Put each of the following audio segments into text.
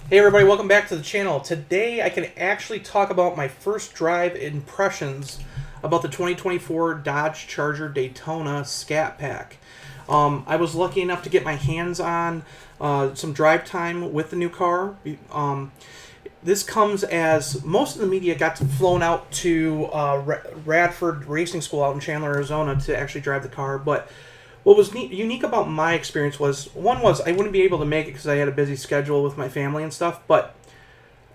Hey everybody, welcome back to the channel. Today I can actually talk about my first drive impressions about the 2024 Dodge Charger Daytona Scat Pack. I was lucky enough to get my hands on some drive time with the new car. This comes as most of the media got flown out to Radford Racing School out in Chandler, Arizona to actually drive the car, but what was unique about my experience was I wouldn't be able to make it because I had a busy schedule with my family and stuff, but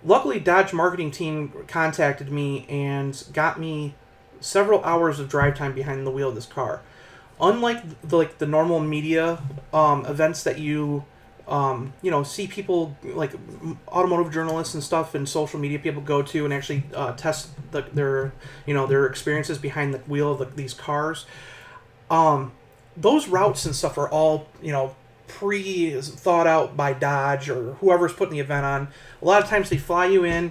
luckily Dodge marketing team contacted me and got me several hours of drive time behind the wheel of this car. Unlike the normal media events that you see people like automotive journalists and stuff and social media people go to and actually test their experiences behind the wheel of these cars. Those routes and stuff are all, pre-thought out by Dodge or whoever's putting the event on. A lot of times they fly you in.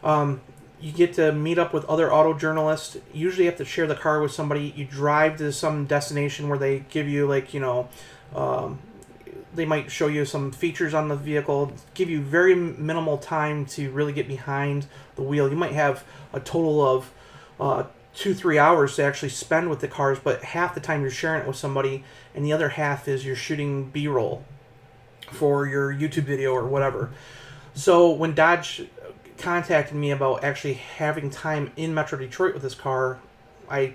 You get to meet up with other auto journalists. Usually you have to share the car with somebody. You drive to some destination where they give you, they might show you some features on the vehicle, give you very minimal time to really get behind the wheel. You might have a total of 2-3 hours to actually spend with the cars, but half the time you're sharing it with somebody and the other half is you're shooting B-roll for your YouTube video or whatever. So when Dodge contacted me about actually having time in Metro Detroit with this car, I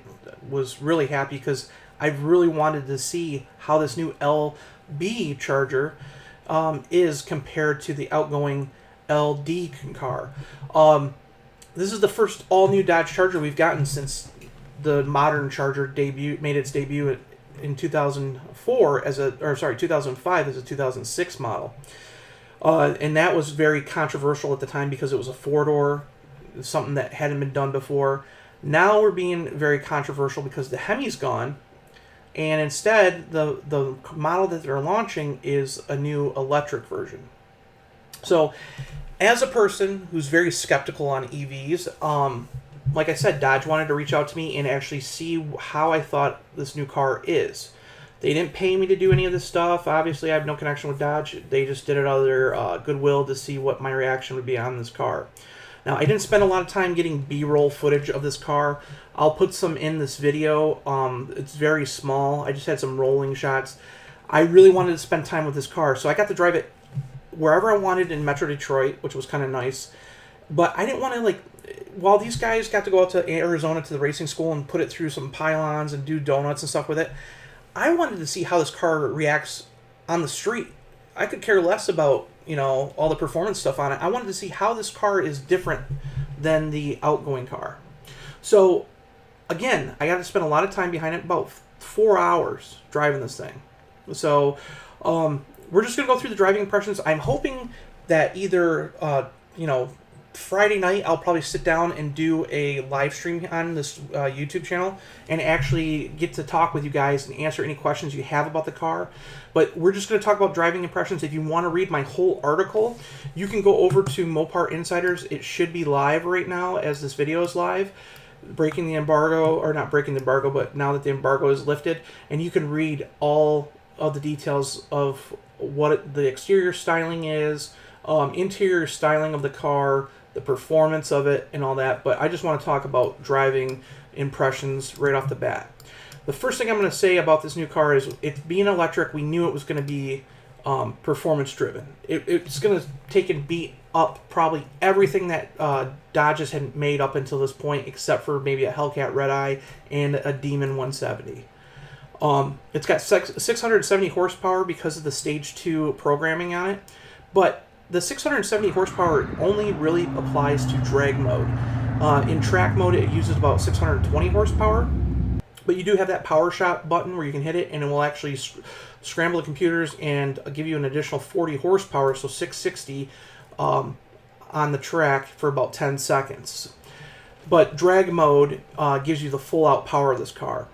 was really happy because I really wanted to see how this new LB Charger is compared to the outgoing LD car. This is the first all-new Dodge Charger we've gotten since the modern Charger made its debut in 2005 as a 2006 model. And that was very controversial at the time because it was a four-door, something that hadn't been done before. Now we're being very controversial because the Hemi's gone, and instead the model that they're launching is a new electric version. So, as a person who's very skeptical on EVs, like I said, Dodge wanted to reach out to me and actually see how I thought this new car is. They didn't pay me to do any of this stuff. Obviously, I have no connection with Dodge. They just did it out of their goodwill to see what my reaction would be on this car. Now, I didn't spend a lot of time getting B-roll footage of this car. I'll put some in this video. It's very small. I just had some rolling shots. I really wanted to spend time with this car, so I got to drive it wherever I wanted in Metro Detroit, which was kind of nice. But I didn't want to, while these guys got to go out to Arizona to the racing school and put it through some pylons and do donuts and stuff with it, I wanted to see how this car reacts on the street. I could care less about, all the performance stuff on it. I wanted to see how this car is different than the outgoing car. So, again, I got to spend a lot of time behind it, about 4 hours driving this thing. So, we're just going to go through the driving impressions. I'm hoping that either, Friday night I'll probably sit down and do a live stream on this YouTube channel and actually get to talk with you guys and answer any questions you have about the car. But we're just going to talk about driving impressions. If you want to read my whole article, you can go over to Mopar Insiders. It should be live right now as this video is live. Breaking the embargo, or not breaking the embargo, but now that the embargo is lifted, and you can read all of the details of what the exterior styling is, interior styling of the car, the performance of it, and all that. But I just want to talk about driving impressions right off the bat. The first thing I'm going to say about this new car is it being electric, we knew it was going to be performance driven. It's going to take and beat up probably everything that Dodge had made up until this point, except for maybe a Hellcat Red Eye and a Demon 170. It's got 670 horsepower because of the Stage 2 programming on it, but the 670 horsepower only really applies to drag mode. In track mode, it uses about 620 horsepower, but you do have that power shot button where you can hit it, and it will actually scramble the computers and give you an additional 40 horsepower, so 660 on the track for about 10 seconds. But drag mode gives you the full-out power of this car.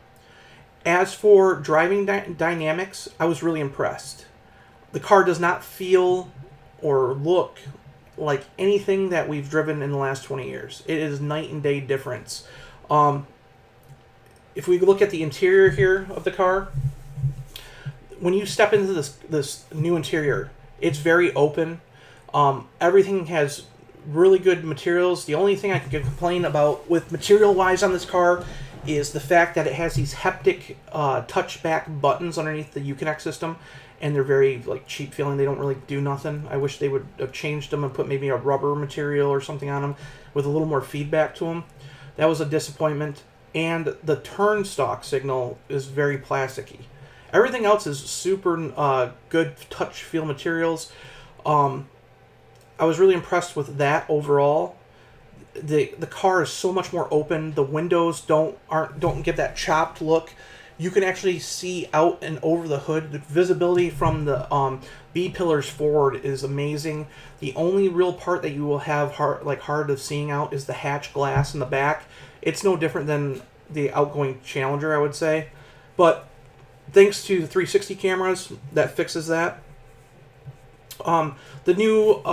As for driving dynamics, I was really impressed. The car does not feel or look like anything that we've driven in the last 20 years. It is night and day difference. If we look at the interior here of the car, when you step into this new interior, it's very open. Everything has really good materials. The only thing I can complain about with material-wise on this car is the fact that it has these haptic touchback buttons underneath the Uconnect system, and they're very like cheap feeling. They don't really do nothing. I wish they would have changed them and put maybe a rubber material or something on them with a little more feedback to them. That was a disappointment. And the turn stalk signal is very plasticky. Everything else is super good touch feel materials. I was really impressed with that overall. The car is so much more open. The windows don't give that chopped look. You can actually see out and over the hood. The visibility from the B pillars forward is amazing. The only real part that you will have hard of seeing out is the hatch glass in the back. It's no different than the outgoing Challenger, I would say. But thanks to the 360 cameras, that fixes that. The new,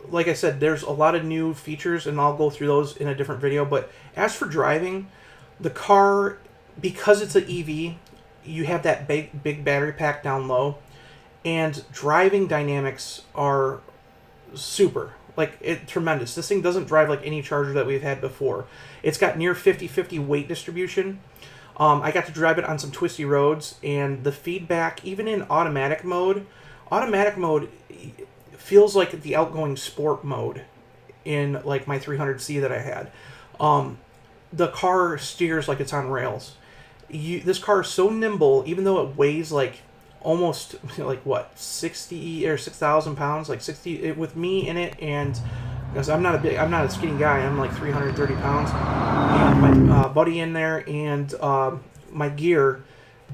like I said, there's a lot of new features, and I'll go through those in a different video. But as for driving, the car, because it's an EV, you have that big battery pack down low, and driving dynamics are super. Tremendous. This thing doesn't drive like any Charger that we've had before. It's got near 50-50 weight distribution. I got to drive it on some twisty roads, and the feedback, even in automatic mode feels like the outgoing sport mode in like my 300C that I had. The car steers like it's on rails. This car is so nimble, even though it weighs like almost like what 60 or 6,000 pounds, like 60 with me in it, and because I'm not a skinny guy, I'm like 330 pounds, and my buddy in there, and my gear.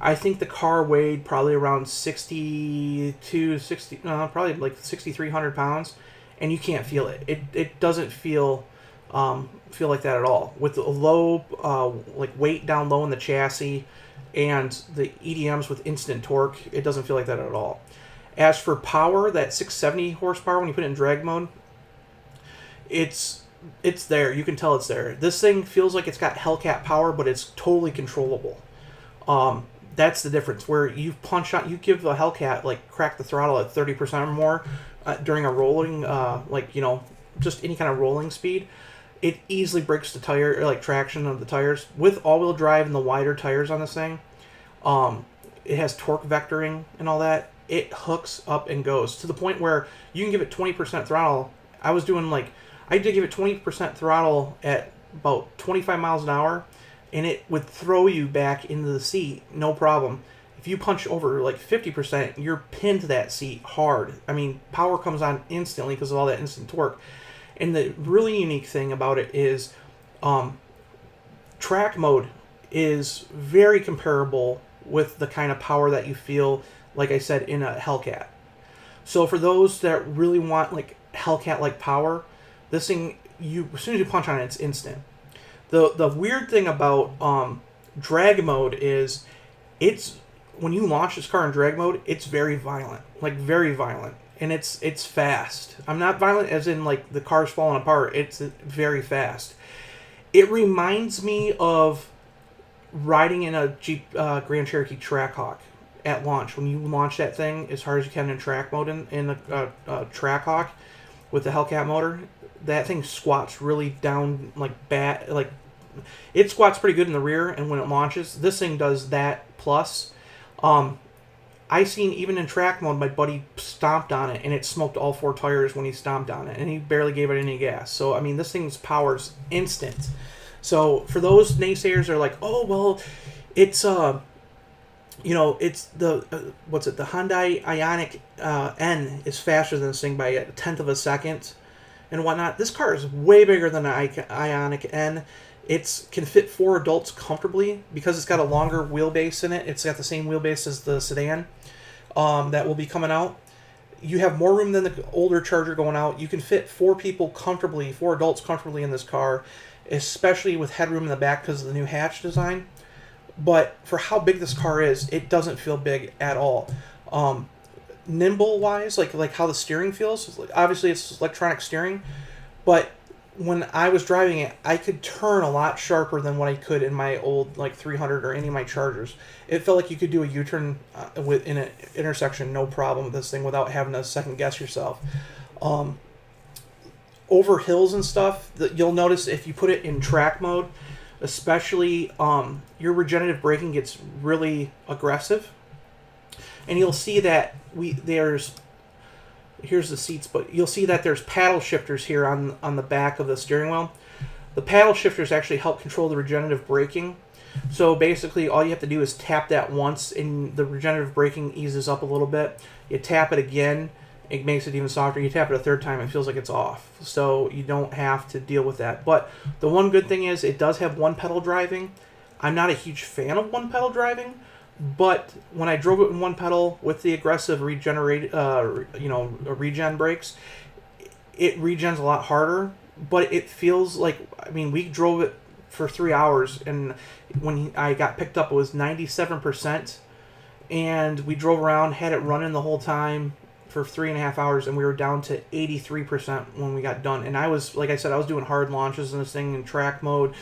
I think the car weighed probably around 60, probably like 6,300 pounds, and you can't feel it. It doesn't feel like that at all. With the low weight down low in the chassis and the EDMs with instant torque, it doesn't feel like that at all. As for power, that 670 horsepower when you put it in drag mode, it's there. You can tell it's there. This thing feels like it's got Hellcat power, but it's totally controllable. That's the difference. Where you punch out, you give the Hellcat crack the throttle at 30% or more during a rolling, just any kind of rolling speed, it easily breaks the tire, traction of the tires. With all-wheel drive and the wider tires on this thing, it has torque vectoring and all that. It hooks up and goes to the point where you can give it 20% throttle. I did give it 20% throttle at about 25 miles an hour, and it would throw you back into the seat, no problem. If you punch over 50%, you're pinned to that seat hard. I mean, power comes on instantly because of all that instant torque. And the really unique thing about it is track mode is very comparable with the kind of power that you feel, like I said, in a Hellcat. So for those that really want Hellcat-like power, this thing, as soon as you punch on it, it's instant. The weird thing about drag mode is when you launch this car in drag mode, it's very violent, very violent. And it's fast. I'm not violent as in the car's falling apart. It's very fast. It reminds me of riding in a Jeep Grand Cherokee Trackhawk at launch. When you launch that thing as hard as you can in track mode in a Trackhawk with the Hellcat motor, that thing squats really down it squats pretty good in the rear, and when it launches, this thing does that plus. I seen even in track mode, my buddy stomped on it, and it smoked all 4 tires when he stomped on it, and he barely gave it any gas. So, I mean, this thing's power's instant. So, for those naysayers that are like, oh, well, it's, it's the Hyundai Ioniq N is faster than this thing by a tenth of a second and whatnot. This car is way bigger than the Ioniq N. It can fit 4 adults comfortably because it's got a longer wheelbase in it. It's got the same wheelbase as the sedan that will be coming out. You have more room than the older Charger going out. You can fit 4 adults comfortably in this car, especially with headroom in the back because of the new hatch design. But for how big this car is, it doesn't feel big at all. Nimble-wise, like how the steering feels, obviously it's electronic steering, but when I was driving it, I could turn a lot sharper than what I could in my old like 300 or any of my Chargers. It felt like you could do a U-turn in an intersection, no problem with this thing, without having to second guess yourself. Over hills and stuff, you'll notice if you put it in track mode, especially your regenerative braking gets really aggressive, and you'll see that here's the seats, but you'll see that there's paddle shifters here on the back of the steering wheel. The paddle shifters actually help control the regenerative braking. So basically all you have to do is tap that once and the regenerative braking eases up a little bit. You tap it again, it makes it even softer. You tap it a third time, it feels like it's off. So you don't have to deal with that. But the one good thing is it does have one pedal driving. I'm not a huge fan of one pedal driving, but when I drove it in one pedal with the aggressive regen brakes, it regens a lot harder. But it feels like, I mean, we drove it for 3 hours, and when I got picked up, it was 97%, and we drove around, had it running the whole time for 3.5 hours, and we were down to 83% when we got done. And I was, like I said, I was doing hard launches in this thing in track mode,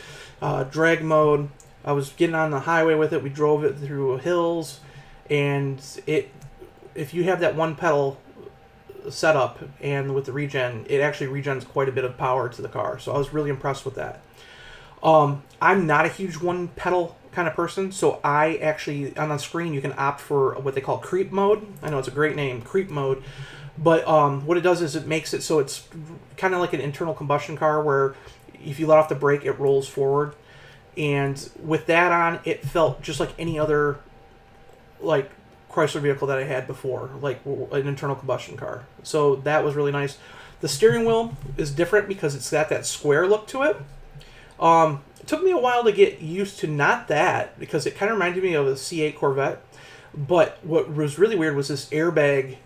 drag mode. I was getting on the highway with it. We drove it through hills, and if you have that one pedal setup and with the regen, it actually regens quite a bit of power to the car. So I was really impressed with that. I'm not a huge one pedal kind of person, so I actually, on the screen, you can opt for what they call creep mode. I know it's a great name, creep mode. But what it does is it makes it so it's kind of like an internal combustion car where if you let off the brake, it rolls forward. And with that on, it felt just like any other like Chrysler vehicle that I had before, like an internal combustion car. So that was really nice. The steering wheel is different because it's got that square look to it. It took me a while to get used to not that, because it kind of reminded me of a C8 Corvette. But what was really weird was this airbag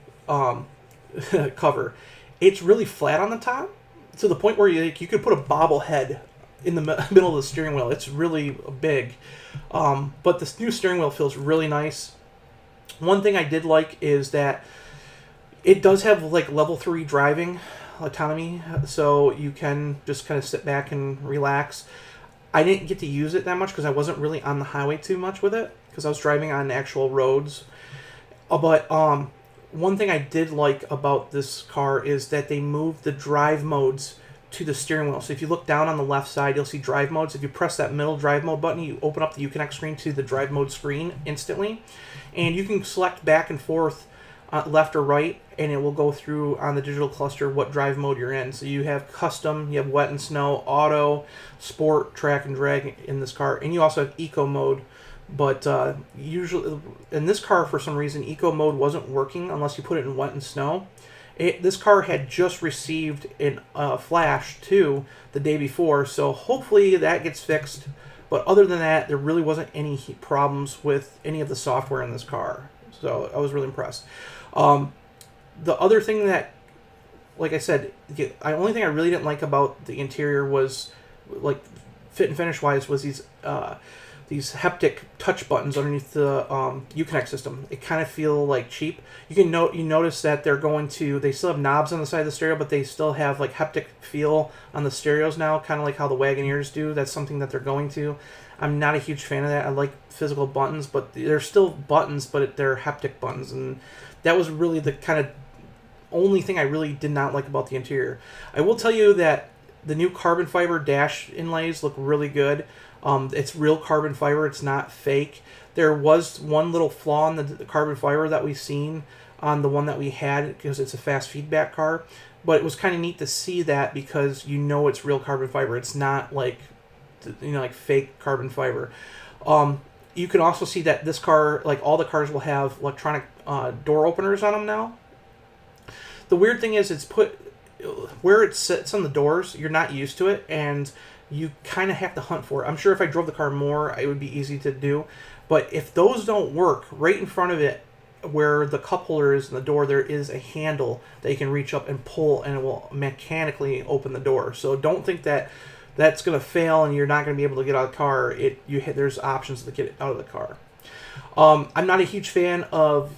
cover. It's really flat on the top, to the point where you could put a bobblehead in the middle of the steering wheel. It's really big. But this new steering wheel feels really nice. One thing I did like is that it does have like level 3 driving autonomy, so you can just kind of sit back and relax. I didn't get to use it that much because I wasn't really on the highway too much with it, because I was driving on actual roads. But one thing I did like about this car is that they moved the drive modes to the steering wheel. So if you look down on the left side, you'll see drive modes. If you press that middle drive mode button, you open up the Uconnect screen to the drive mode screen instantly. And you can select back and forth, left or right, and it will go through on the digital cluster what drive mode you're in. So you have custom, you have wet and snow, auto, sport, track and drag in this car. And you also have eco mode. But usually in this car, for some reason, eco mode wasn't working unless you put it in wet and snow. This car had just received a flash too the day before, so hopefully that gets fixed. But other than that, there really wasn't any problems with any of the software in this car. So I was really impressed. The other thing that, like I said, the only thing I really didn't like about the interior was, like, fit and finish wise, was these haptic touch buttons underneath the Uconnect system. It kind of feel like cheap. You notice that they still have knobs on the side of the stereo, but they still have like haptic feel on the stereos now, kind of like how the Wagoneers do. That's something that they're going to. I'm not a huge fan of that. I like physical buttons, but they're still buttons, but they're haptic buttons, and that was really the kind of only thing I really did not like about the interior. I will tell you that the new carbon fiber dash inlays look really good. It's real carbon fiber. It's not fake. There was one little flaw in the carbon fiber that we've seen on the one that we had, because it's a fast feedback car. But it was kind of neat to see that, because it's real carbon fiber. It's not like like fake carbon fiber. You can also see that this car, like all the cars, will have electronic door openers on them now. The weird thing is, it's put where it sits on the doors. You're not used to it, and you kind of have to hunt for it. I'm sure if I drove the car more, it would be easy to do. But if those don't work, right in front of it, where the cup holder is in the door, there is a handle that you can reach up and pull, and it will mechanically open the door. So don't think that that's going to fail and you're not going to be able to get out of the car. There's options to get it out of the car. I'm not a huge fan of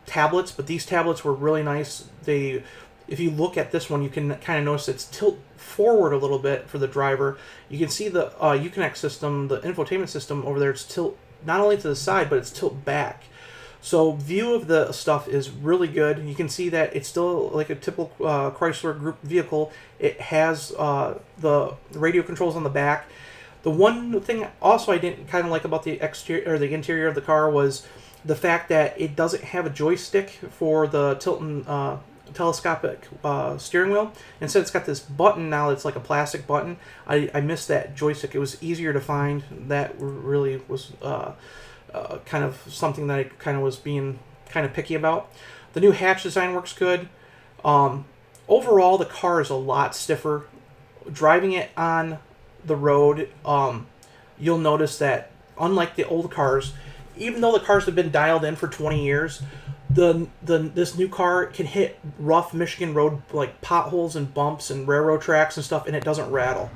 tablets, but these tablets were really nice. if you look at this one, you can kind of notice it's tilt forward a little bit for the driver. You can see the Uconnect system, the infotainment system over there. It's tilt not only to the side, but it's tilt back. So view of the stuff is really good. You can see that it's still like a typical Chrysler Group vehicle. It has the radio controls on the back. The one thing also I didn't kind of like about the exterior or the interior of the car was the fact that it doesn't have a joystick for the tilt and telescopic steering wheel. Instead, it's got this button now that's like a plastic button. I missed that joystick. It was easier to find. That really was kind of something that I kind of was being kind of picky about. The new hatch design works good. Overall, the car is a lot stiffer. Driving it on the road, you'll notice that unlike the old cars, even though the cars have been dialed in for 20 years, this new car can hit rough Michigan road like potholes and bumps and railroad tracks and stuff, and it doesn't rattle.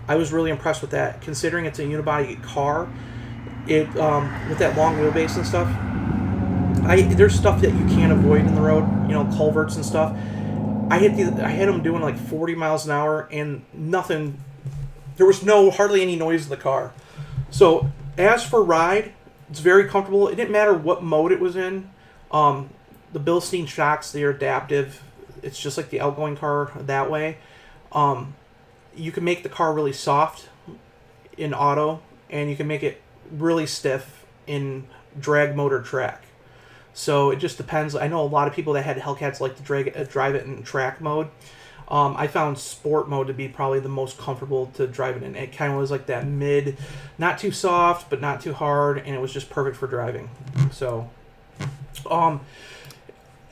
I was really impressed with that, considering it's a unibody car. It with that long wheelbase and stuff. There's stuff that you can't avoid in the road, culverts and stuff. I had them doing like 40 miles an hour and nothing. There was hardly any noise in the car. So as for ride, it's very comfortable. It didn't matter what mode it was in. The Bilstein shocks, they're adaptive. It's just like the outgoing car that way. You can make the car really soft in auto, and you can make it really stiff in drag mode or track. So it just depends. I know a lot of people that had Hellcats like to drive it in track mode. I found sport mode to be probably the most comfortable to drive it in. It kind of was like that mid, not too soft, but not too hard, and it was just perfect for driving. So,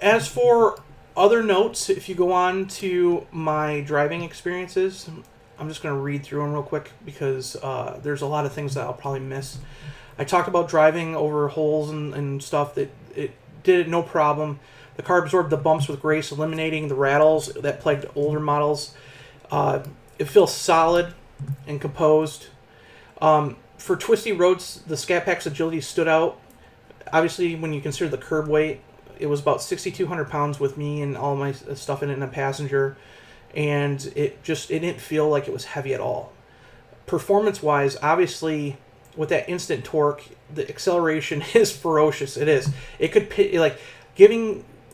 as for other notes, if you go on to my driving experiences, I'm just going to read through them real quick because there's a lot of things that I'll probably miss. I talked about driving over holes and stuff that it did it no problem. The car absorbed the bumps with grace, eliminating the rattles that plagued older models. It feels solid and composed. For twisty roads, the Scat Pack's agility stood out. Obviously, when you consider the curb weight, it was about 6,200 pounds with me and all my stuff in it and a passenger. And it didn't feel like it was heavy at all. Performance-wise, obviously, with that instant torque, the acceleration is ferocious. It is. It could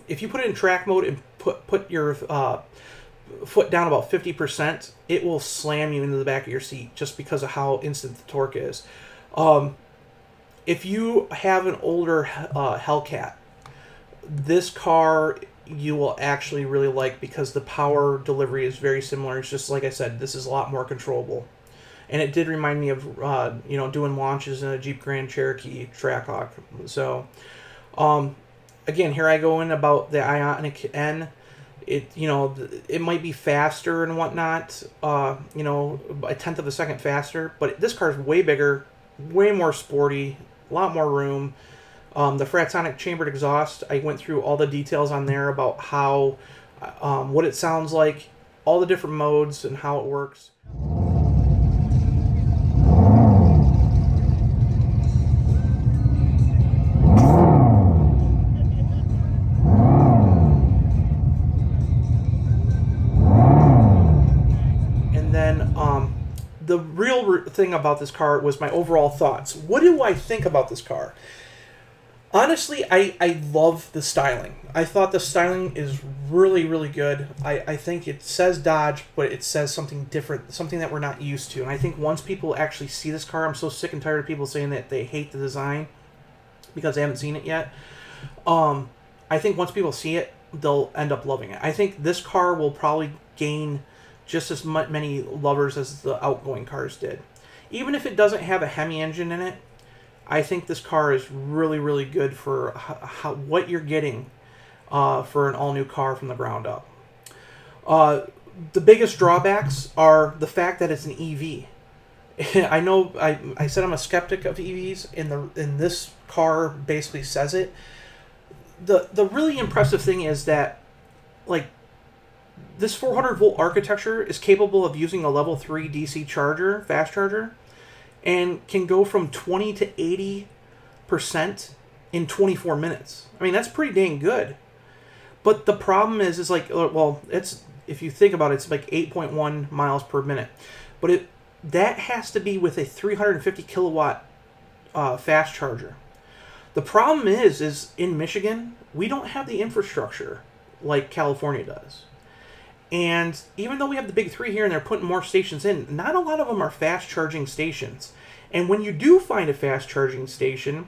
if you put it in track mode and put your foot down about 50%, it will slam you into the back of your seat just because of how instant the torque is. If you have an older Hellcat, this car you will actually really like because the power delivery is very similar. It's just like I said, this is a lot more controllable. And it did remind me of doing launches in a Jeep Grand Cherokee Trackhawk. So, again, here I go in about the Ioniq N. It might be faster and whatnot, a tenth of a second faster, but this car is way bigger, way more sporty, a lot more room. The Fratsonic chambered exhaust, I went through all the details on there about how, what it sounds like, all the different modes and how it works. The real thing about this car was my overall thoughts. What do I think about this car? Honestly, I love the styling. I thought the styling is really, really good. I think it says Dodge, but it says something different, something that we're not used to. And I think once people actually see this car, I'm so sick and tired of people saying that they hate the design because they haven't seen it yet. I think once people see it, they'll end up loving it. I think this car will probably gain just as many lovers as the outgoing cars did. Even if it doesn't have a Hemi engine in it, I think this car is really, really good for what you're getting for an all-new car from the ground up. The biggest drawbacks are the fact that it's an EV. I know I said I'm a skeptic of EVs, and this car basically says it. The really impressive thing is that, like, this 400-volt architecture is capable of using a level 3 DC charger, fast charger, and can go from 20 to 80% in 24 minutes. I mean, that's pretty dang good. But the problem is like, well, it's, if you think about it, it's like 8.1 miles per minute. But that has to be with a 350 kilowatt fast charger. The problem is in Michigan, we don't have the infrastructure like California does. And even though we have the big three here and they're putting more stations in, not a lot of them are fast charging stations. And when you do find a fast charging station,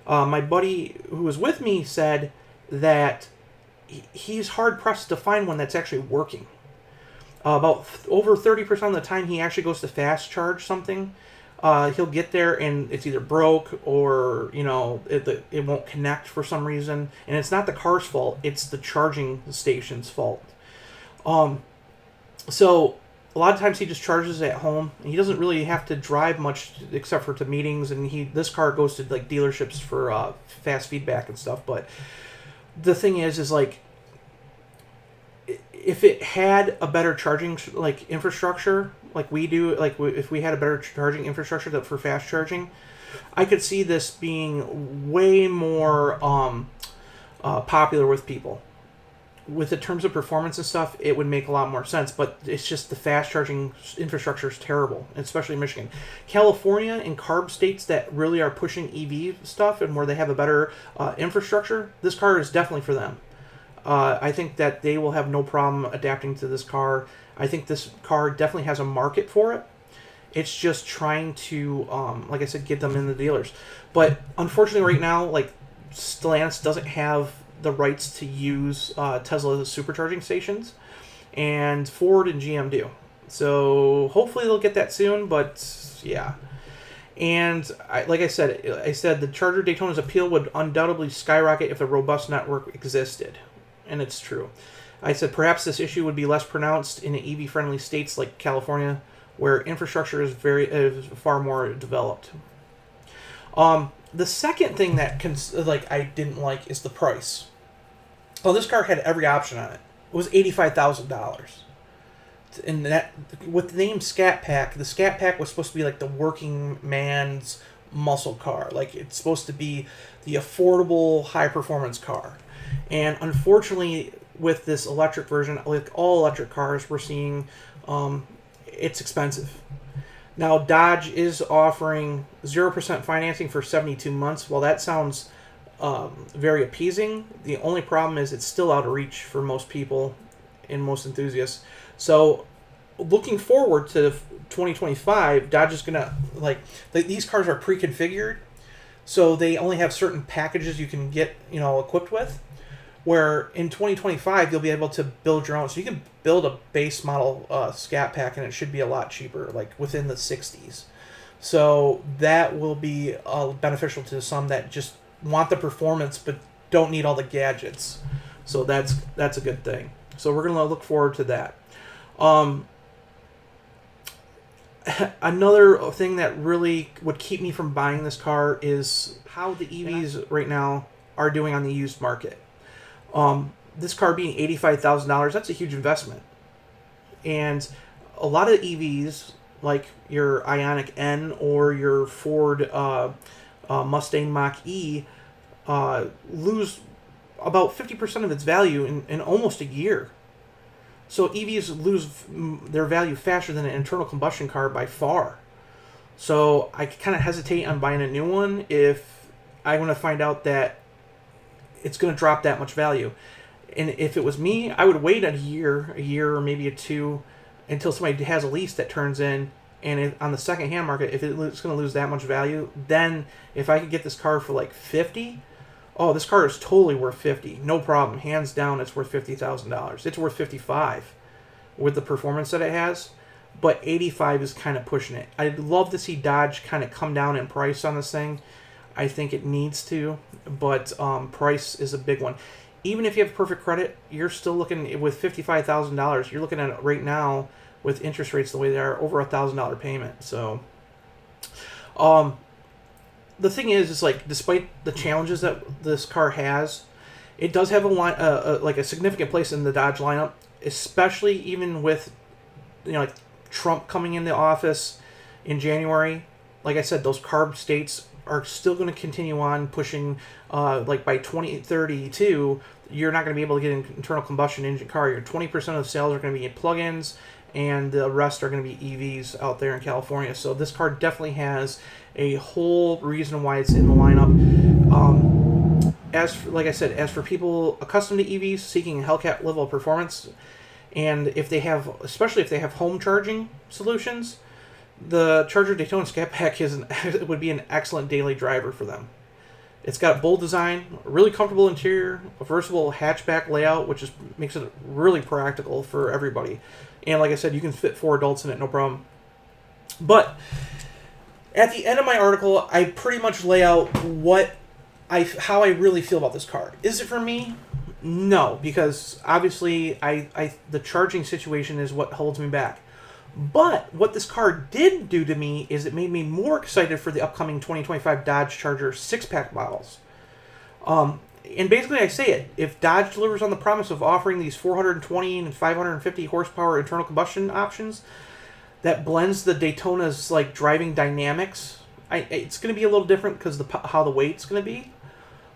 my buddy who was with me said that he's hard pressed to find one that's actually working. About over 30% of the time he actually goes to fast charge something, he'll get there and it's either broke or, it won't connect for some reason. And it's not the car's fault, it's the charging station's fault. So a lot of times he just charges at home. He doesn't really have to drive much except for to meetings, and this car goes to like dealerships for fast feedback and stuff. But the thing is like, if it had a better charging like infrastructure like we do, like if we had a better charging infrastructure for fast charging, I could see this being way more popular with people. With the terms of performance and stuff, it would make a lot more sense, but it's just the fast charging infrastructure is terrible, especially in Michigan. California and CARB states that really are pushing EV stuff and where they have a better infrastructure, this car is definitely for them. I think that they will have no problem adapting to this car. I think this car definitely has a market for it. It's just trying to, like I said, get them in the dealers. But unfortunately right now, like Stellantis doesn't have the rights to use Tesla's supercharging stations, and Ford and GM do. So hopefully they'll get that soon, but yeah. And like I said, the Charger Daytona's appeal would undoubtedly skyrocket if a robust network existed. And it's true. I said perhaps this issue would be less pronounced in EV-friendly states like California, where infrastructure is far more developed. The second thing that I didn't like is the price. Well, this car had every option on it. It was $85,000. And that, with the name Scat Pack, the Scat Pack was supposed to be like the working man's muscle car. Like, it's supposed to be the affordable, high-performance car. And unfortunately, with this electric version, like all electric cars, we're seeing it's expensive. Now, Dodge is offering 0% financing for 72 months. Well, that sounds very appeasing. The only problem is it's still out of reach for most people and most enthusiasts. So, looking forward to 2025, Dodge is going to, these cars are pre-configured, so they only have certain packages you can get, equipped with, where in 2025, you'll be able to build your own. So you can build a base model Scat Pack, and it should be a lot cheaper, like within the 60s. So that will be beneficial to some that just want the performance but don't need all the gadgets. So that's a good thing. So we're going to look forward to that. Another thing that really would keep me from buying this car is how the EVs right now are doing on the used market. This car being $85,000, that's a huge investment. And a lot of EVs, like your Ioniq N or your Ford Mustang Mach-E, lose about 50% of its value in almost a year. So EVs lose their value faster than an internal combustion car by far. So I kind of hesitate on buying a new one if I'm going to find out that it's going to drop that much value. And if it was me, I would wait a year or maybe a two until somebody has a lease that turns in. And on the second-hand market, if it's going to lose that much value, then if I could get this car for like $50,000, oh, this car is totally worth $50,000. No problem. Hands down, it's worth $50,000. It's worth $55,000 with the performance that it has. But $85,000 is kind of pushing it. I'd love to see Dodge kind of come down in price on this thing. I think it needs to, but price is a big one. Even if you have perfect credit, you're still looking with $55,000. You're looking at it right now with interest rates the way they are, over $1,000 payment. So, the thing is like despite the challenges that this car has, it does have a significant place in the Dodge lineup, especially even with like Trump coming into office in January. Like I said, those CARB states are still going to continue on pushing, like by 2032, you're not going to be able to get an internal combustion engine car. Your 20% of the sales are going to be plug-ins, and the rest are going to be EVs out there in California. So this car definitely has a whole reason why it's in the lineup. Like I said, as for people accustomed to EVs seeking a Hellcat level of performance, and if they have, especially if they have home charging solutions, the Charger Daytona Scat Pack would be an excellent daily driver for them. It's got bold design, a really comfortable interior, a versatile hatchback layout, which makes it really practical for everybody. And like I said, you can fit 4 adults in it, no problem. But at the end of my article, I pretty much lay out how I really feel about this car. Is it for me? No, because obviously the charging situation is what holds me back. But what this car did do to me is it made me more excited for the upcoming 2025 Dodge Charger 6-pack models. And basically I say it, if Dodge delivers on the promise of offering these 420 and 550 horsepower internal combustion options that blends the Daytona's like driving dynamics, it's going to be a little different because how the weight's going to be.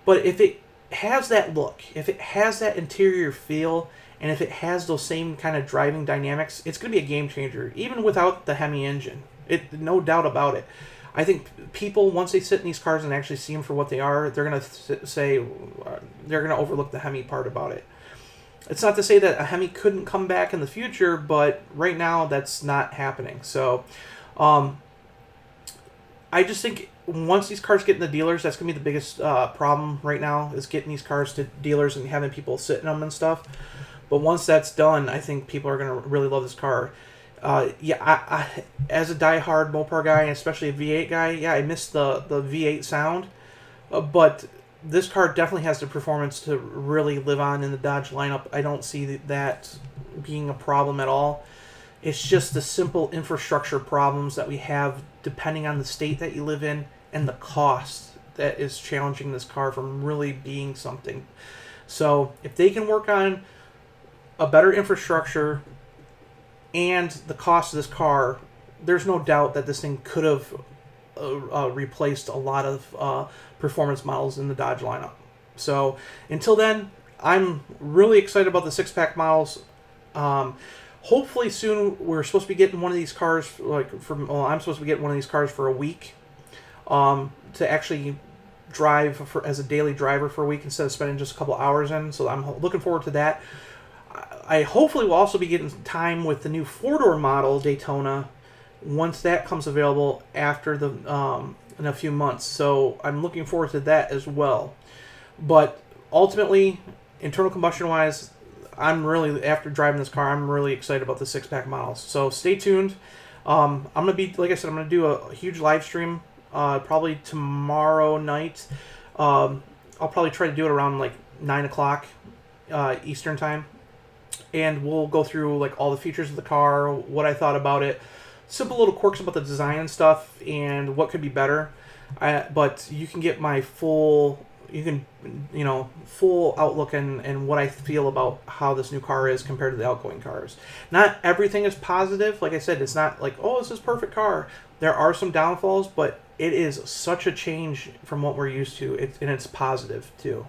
But if it has that look, if it has that interior feel, and if it has those same kind of driving dynamics, it's going to be a game changer, even without the Hemi engine. No doubt about it. I think people, once they sit in these cars and actually see them for what they are, they're going to say, they're going to overlook the Hemi part about it. It's not to say that a Hemi couldn't come back in the future, but right now that's not happening. So I just think once these cars get in the dealers, that's going to be the biggest problem right now, is getting these cars to dealers and having people sit in them and stuff. But once that's done, I think people are going to really love this car. I as a diehard Mopar guy, and especially a V8 guy, I miss the V8 sound. But this car definitely has the performance to really live on in the Dodge lineup. I don't see that being a problem at all. It's just the simple infrastructure problems that we have depending on the state that you live in and the cost that is challenging this car from really being something. So if they can work on a better infrastructure and the cost of this car, there's no doubt that this thing could have replaced a lot of performance models in the Dodge lineup. So until then, I'm really excited about the 6-pack models. Hopefully soon we're supposed to be getting one of these cars, I'm supposed to be getting one of these cars for a week, to actually drive as a daily driver for a week instead of spending just a couple hours in. So I'm looking forward to that. I hopefully will also be getting time with the new 4-door model Daytona once that comes available after in a few months. So I'm looking forward to that as well. But ultimately, internal combustion wise, after driving this car, I'm really excited about the 6-pack models. So stay tuned. I'm gonna be, like I said, I'm gonna do a huge live stream probably tomorrow night. I'll probably try to do it around like 9 o'clock Eastern time. And we'll go through like all the features of the car, what I thought about it, simple little quirks about the design and stuff, and what could be better. But you can get my full outlook and what I feel about how this new car is compared to the outgoing cars. Not everything is positive. Like I said, it's not like, oh, this is a perfect car. There are some downfalls, but it is such a change from what we're used to, and it's positive too.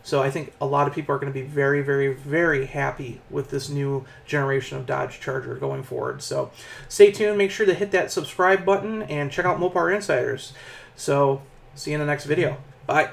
So I think a lot of people are going to be very, very, very happy with this new generation of Dodge Charger going forward. So stay tuned. Make sure to hit that subscribe button and check out Mopar Insiders. So see you in the next video. Bye.